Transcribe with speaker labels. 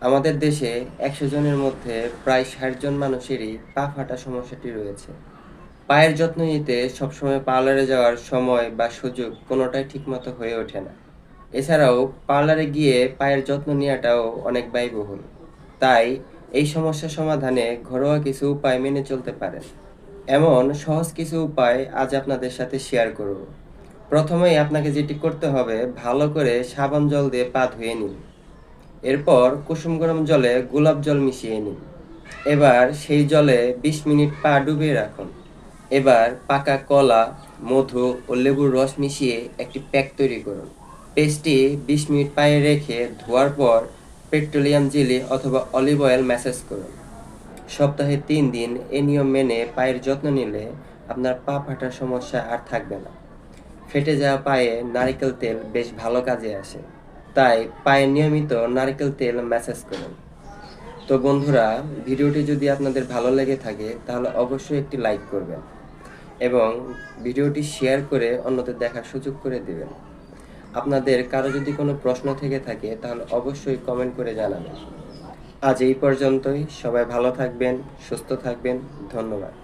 Speaker 1: আমাদের দেশে ১০০ জনের মধ্যে প্রায় ৬০ জন মানুষেরই পা ফাটা সমস্যাটি রয়েছে। পায়ের যত্ন নিতে সবসময় পার্লারে যাওয়ার সময় বা সুযোগ কোনোটাই ঠিকমতো হয়ে ওঠে না। এছাড়াও পার্লারে গিয়ে পায়ের যত্ন নেওয়াটাও অনেক ব্যয়বহুল। তাই এই সমস্যা সমাধানে ঘরোয়া কিছু উপায় মেনে চলতে পারেন। এমন সহজ কিছু উপায় আজ আপনাদের সাথে শেয়ার করব। প্রথমেই আপনাকে যেটি করতে হবে, ভালো করে সাবান জল দিয়ে পা ধুয়ে নিন। এরপর কুসুম গরম জলে গোলাপ জল মিশিয়ে নিন। এবার সেই জলে ২০ মিনিট পা ডুবিয়ে রাখুন। এবার পাকা কলা, মধু ও লেবুর রস মিশিয়ে একটি প্যাক তৈরি করুন। পেস্টটি ২০ মিনিট পায়ে রেখে ধোয়ার পর পেট্রোলিয়াম জেলি অথবা অলিভ অয়েল ম্যাসাজ করুন। সপ্তাহে ৩ দিন এ নিয়ম মেনে পায়ের যত্ন নিলে আপনার পা ফাটার সমস্যা আর থাকবে না। ফেটে যাওয়া পায়ে নারকেল তেল বেশ ভালো কাজে আসে। তাই পায়ে নিয়মিত নারকেল তেল ম্যাসাজ করুন। তো বন্ধুরা, ভিডিওটি যদি আপনাদের ভালো লেগে থাকে তাহলে অবশ্যই একটি লাইক করবেন এবং ভিডিওটি শেয়ার করে অন্যদের দেখার সুযোগ করে দেবেন। আপনাদের কারো যদি কোনো প্রশ্ন থেকে থাকে তাহলে অবশ্যই কমেন্ট করে জানাবেন। আজ এই পর্যন্তই। সবাই ভালো থাকবেন, সুস্থ থাকবেন। ধন্যবাদ।